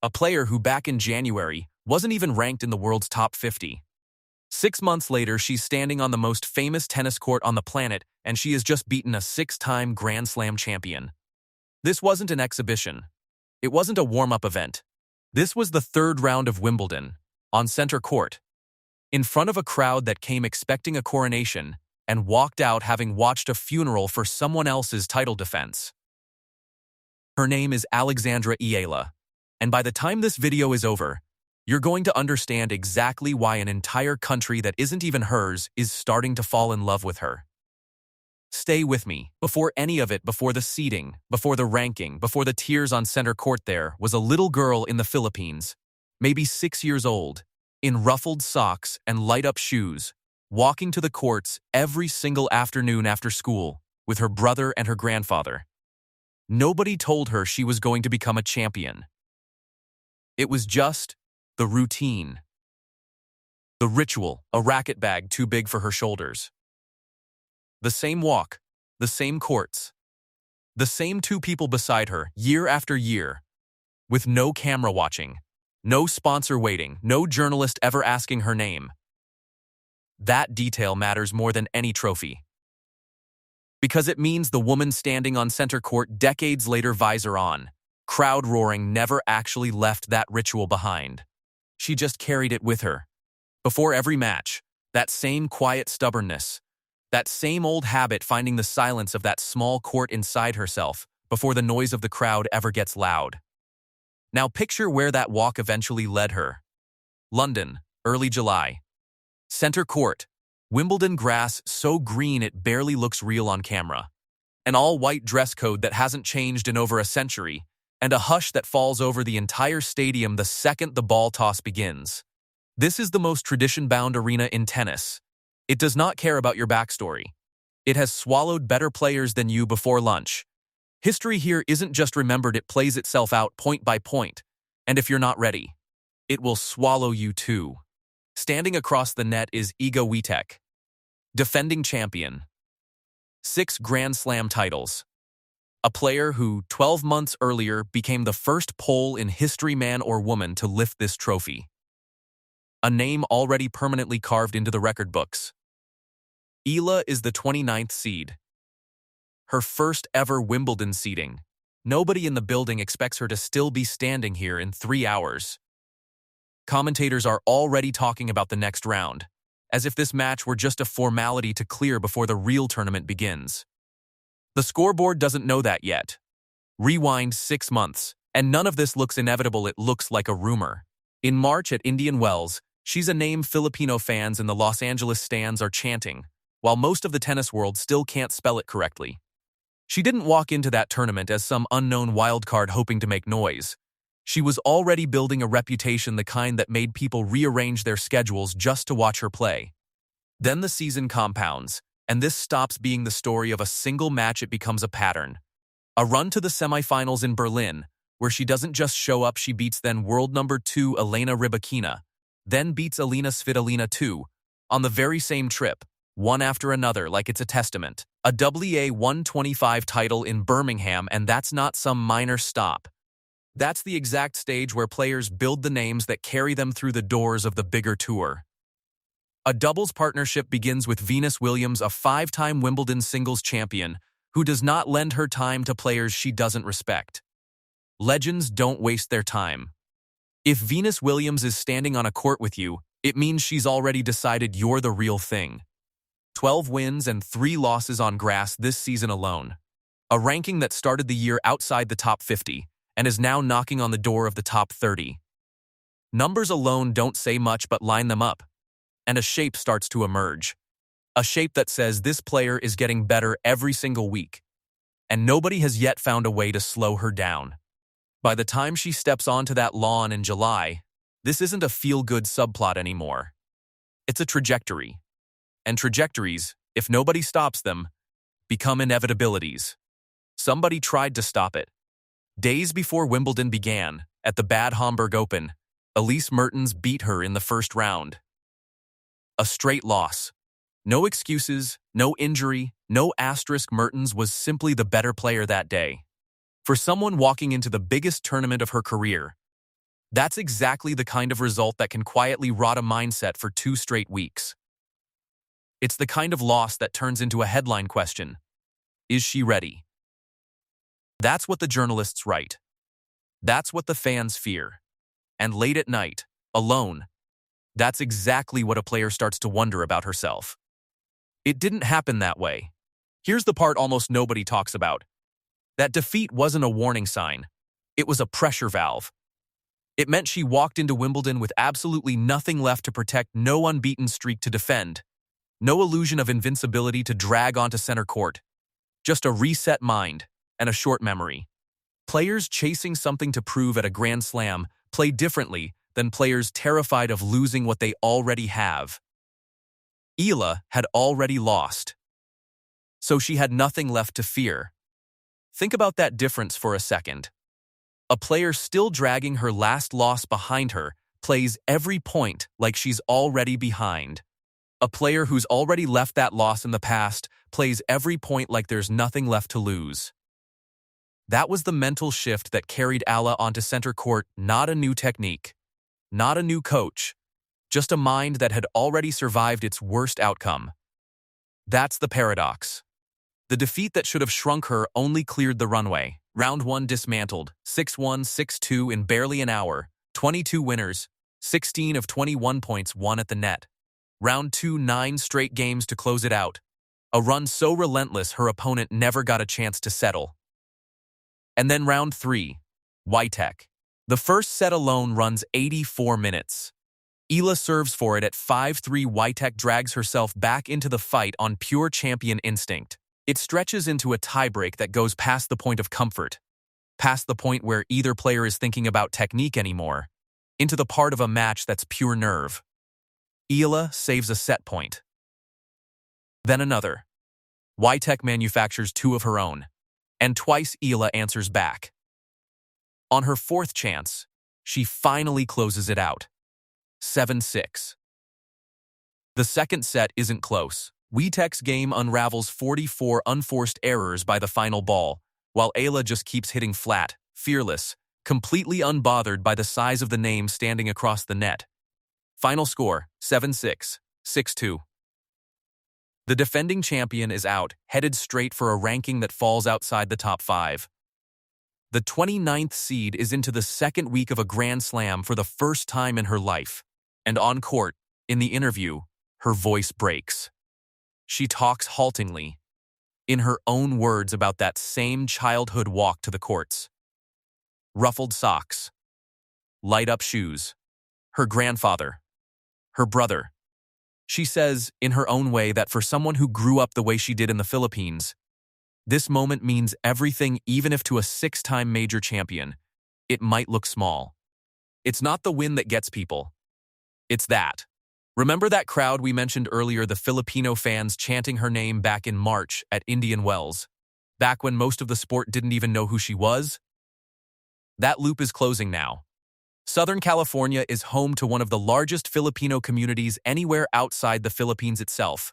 a player who back in January wasn't even ranked in the world's top 50. 6 months later, she's standing on the most famous tennis court on the planet, and she has just beaten a 6-time Grand Slam champion. This wasn't an exhibition. It wasn't a warm-up event. This was the third round of Wimbledon, on center court, in front of a crowd that came expecting a coronation and walked out having watched a funeral for someone else's title defense. Her name is Alex Eala, and by the time this video is over, you're going to understand exactly why an entire country that isn't even hers is starting to fall in love with her. Stay with me. Before any of it, before the seeding, before the ranking, before the tears on center court, there was a little girl in the Philippines, maybe 6 years old, in ruffled socks and light-up shoes, walking to the courts every single afternoon after school with her brother and her grandfather. Nobody told her she was going to become a champion. It was just the routine. The ritual, a racket bag too big for her shoulders. The same walk, the same courts, the same two people beside her year after year, with no camera watching, no sponsor waiting, no journalist ever asking her name. That detail matters more than any trophy. Because it means the woman standing on center court decades later, visor on, crowd roaring, never actually left that ritual behind. She just carried it with her. Before every match, that same quiet stubbornness, that same old habit, finding the silence of that small court inside herself before the noise of the crowd ever gets loud. Now picture where that walk eventually led her. London, early July. Center court, Wimbledon grass so green it barely looks real on camera. An all-white dress code that hasn't changed in over a century, and a hush that falls over the entire stadium the second the ball toss begins. This is the most tradition-bound arena in tennis. It does not care about your backstory. It has swallowed better players than you before lunch. History here isn't just remembered, it plays itself out point by point. And if you're not ready, it will swallow you too. Standing across the net is Iga Świątek, defending champion. 6 Grand Slam titles. A player who, 12 months earlier, became the first Pole in history, man or woman, to lift this trophy. A name already permanently carved into the record books. Eala is the 29th seed. Her first ever Wimbledon seeding. Nobody in the building expects her to still be standing here in 3 hours. Commentators are already talking about the next round, as if this match were just a formality to clear before the real tournament begins. The scoreboard doesn't know that yet. Rewind 6 months, and none of this looks inevitable, it looks like a rumor. In March at Indian Wells, she's a name Filipino fans in the Los Angeles stands are chanting, while most of the tennis world still can't spell it correctly. She didn't walk into that tournament as some unknown wildcard hoping to make noise. She was already building a reputation, the kind that made people rearrange their schedules just to watch her play. Then the season compounds, and this stops being the story of a single match, it becomes a pattern. A run to the semifinals in Berlin, where she doesn't just show up, she beats then world number 2 Elena Rybakina, then beats Alina Svitolina too, on the very same trip, one after another, like it's a testament. A WTA 125 title in Birmingham, and that's not some minor stop. That's the exact stage where players build the names that carry them through the doors of the bigger tour. A doubles partnership begins with Venus Williams, a 5-time Wimbledon singles champion, who does not lend her time to players she doesn't respect. Legends don't waste their time. If Venus Williams is standing on a court with you, it means she's already decided you're the real thing. 12 wins and 3 losses on grass this season alone. A ranking that started the year outside the top 50 and is now knocking on the door of the top 30. Numbers alone don't say much, but line them up, and a shape starts to emerge. A shape that says this player is getting better every single week, and nobody has yet found a way to slow her down. By the time she steps onto that lawn in July, this isn't a feel-good subplot anymore. It's a trajectory. And trajectories, if nobody stops them, become inevitabilities. Somebody tried to stop it. Days before Wimbledon began, at the Bad Homburg Open, Elise Mertens beat her in the first round. A straight loss. No excuses, no injury, no asterisk. Mertens was simply the better player that day. For someone walking into the biggest tournament of her career, That's exactly the kind of result that can quietly rot a mindset for 2 straight weeks. It's the kind of loss that turns into a headline question. Is she ready? That's what the journalists write. That's what the fans fear. And late at night, alone, that's exactly what a player starts to wonder about herself. It didn't happen that way. Here's the part almost nobody talks about. That defeat wasn't a warning sign. It was a pressure valve. It meant she walked into Wimbledon with absolutely nothing left to protect, no unbeaten streak to defend, no illusion of invincibility to drag onto center court. Just a reset mind and a short memory. Players chasing something to prove at a Grand Slam play differently than players terrified of losing what they already have. Eala had already lost, so she had nothing left to fear. Think about that difference for a second. A player still dragging her last loss behind her plays every point like she's already behind. A player who's already left that loss in the past plays every point like there's nothing left to lose. That was the mental shift that carried Eala onto center court, not a new technique, not a new coach, just a mind that had already survived its worst outcome. That's the paradox. The defeat that should have shrunk her only cleared the runway. Round 1 dismantled, 6-1, 6-2 in barely an hour, 22 winners, 16 of 21 points won at the net. Round 2, 9 straight games to close it out. A run so relentless her opponent never got a chance to settle. And then round 3, Świątek. The first set alone runs 84 minutes. Eala serves for it at 5-3. Świątek drags herself back into the fight on pure champion instinct. It stretches into a tiebreak that goes past the point of comfort, past the point where either player is thinking about technique anymore, into the part of a match that's pure nerve. Eala saves a set point. Then another. Świątek manufactures 2 of her own, and twice Eala answers back. On her 4th chance, she finally closes it out. 7-6. The second set isn't close. Świątek's game unravels 44 unforced errors by the final ball, while Eala just keeps hitting flat, fearless, completely unbothered by the size of the name standing across the net. Final score, 7-6, 6-2. The defending champion is out, headed straight for a ranking that falls outside the top 5. The 29th seed is into the second week of a Grand Slam for the first time in her life, and on court, in the interview, her voice breaks. She talks haltingly, in her own words, about that same childhood walk to the courts. Ruffled socks, light-up shoes, her grandfather, her brother. She says, in her own way, that for someone who grew up the way she did in the Philippines, this moment means everything, even if to a 6-time major champion, it might look small. It's not the win that gets people. It's that. Remember that crowd we mentioned earlier, the Filipino fans chanting her name back in March at Indian Wells, back when most of the sport didn't even know who she was? That loop is closing now. Southern California is home to one of the largest Filipino communities anywhere outside the Philippines itself.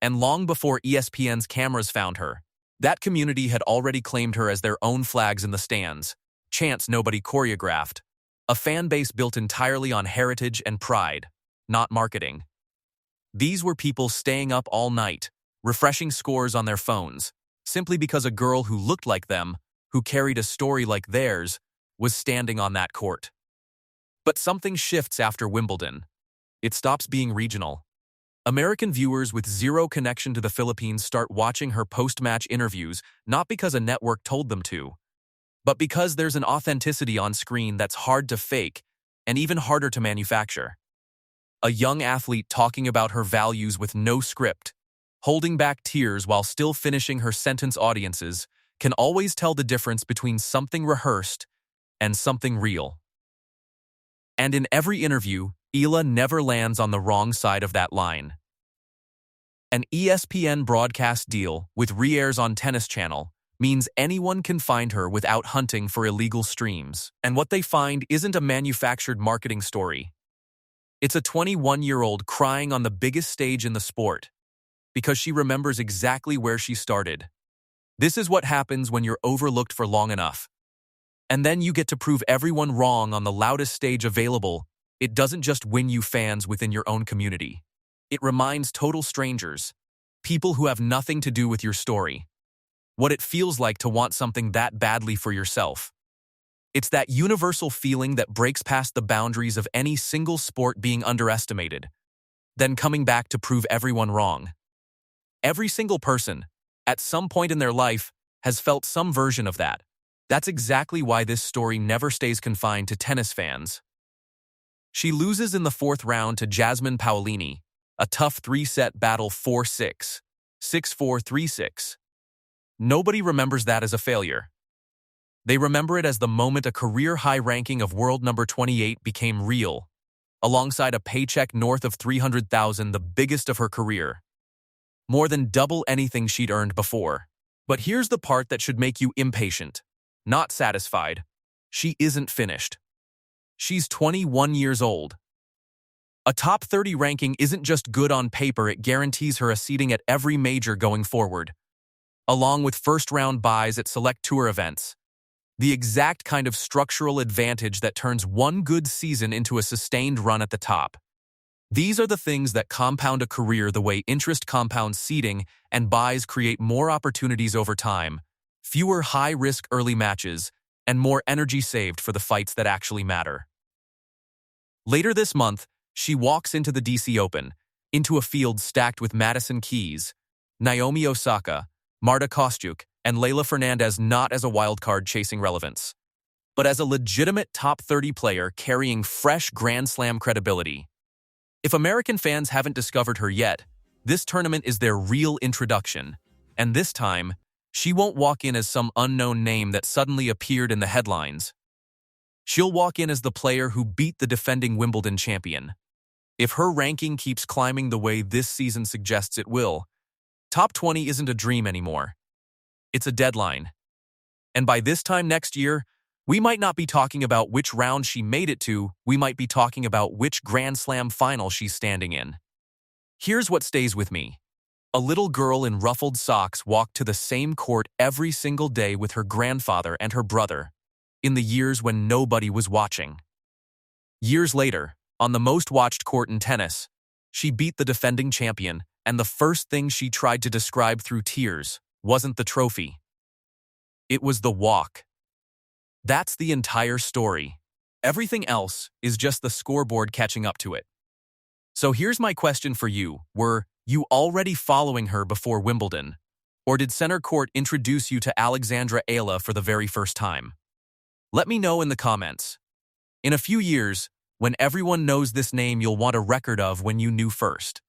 And long before ESPN's cameras found her, that community had already claimed her as their own flags in the stands, chants nobody choreographed, a fan base built entirely on heritage and pride, not marketing. These were people staying up all night, refreshing scores on their phones, simply because a girl who looked like them, who carried a story like theirs, was standing on that court. But something shifts after Wimbledon. It stops being regional. American viewers with zero connection to the Philippines start watching her post-match interviews not because a network told them to, but because there's an authenticity on screen that's hard to fake and even harder to manufacture. A young athlete talking about her values with no script, holding back tears while still finishing her sentence. Audiences can always tell the difference between something rehearsed and something real. And in every interview, Eala never lands on the wrong side of that line. An ESPN broadcast deal with re-airs on Tennis Channel means anyone can find her without hunting for illegal streams. And what they find isn't a manufactured marketing story. It's a 21-year-old crying on the biggest stage in the sport because she remembers exactly where she started. This is what happens when you're overlooked for long enough. And then you get to prove everyone wrong on the loudest stage available. It doesn't just win you fans within your own community. It reminds total strangers, people who have nothing to do with your story, what it feels like to want something that badly for yourself. It's that universal feeling that breaks past the boundaries of any single sport being underestimated, then coming back to prove everyone wrong. Every single person, at some point in their life, has felt some version of that. That's exactly why this story never stays confined to tennis fans. She loses in the fourth round to Jasmine Paolini, a tough three-set battle 4-6, 6-4, 3-6. Nobody remembers that as a failure. They remember it as the moment a career-high ranking of world number 28 became real, alongside a paycheck north of $300,000, the biggest of her career. More than double anything she'd earned before. But here's the part that should make you impatient, not satisfied. She isn't finished. She's 21 years old. A top 30 ranking isn't just good on paper, it guarantees her a seating at every major going forward, along with first-round buys at select tour events. The exact kind of structural advantage that turns one good season into a sustained run at the top. These are the things that compound a career the way interest compounds seeding, and buys create more opportunities over time, fewer high-risk early matches, and more energy saved for the fights that actually matter. Later this month, she walks into the DC Open, into a field stacked with Madison Keys, Naomi Osaka, Marta Kostyuk, and Leylah Fernandez, not as a wildcard chasing relevance, but as a legitimate top 30 player carrying fresh Grand Slam credibility. If American fans haven't discovered her yet, this tournament is their real introduction, and this time, she won't walk in as some unknown name that suddenly appeared in the headlines. She'll walk in as the player who beat the defending Wimbledon champion. If her ranking keeps climbing the way this season suggests it will, top 20 isn't a dream anymore. It's a deadline. And by this time next year, we might not be talking about which round she made it to, we might be talking about which Grand Slam final she's standing in. Here's what stays with me. A little girl in ruffled socks walked to the same court every single day with her grandfather and her brother, in the years when nobody was watching. Years later, on the most watched court in tennis, she beat the defending champion, and the first thing she tried to describe through tears wasn't the trophy. It was the walk. That's the entire story. Everything else is just the scoreboard catching up to it. So here's my question for you. Were you already following her before Wimbledon? Or did Center Court introduce you to Alexandra Eala for the very first time? Let me know in the comments. In a few years, when everyone knows this name, you'll want a record of when you knew first.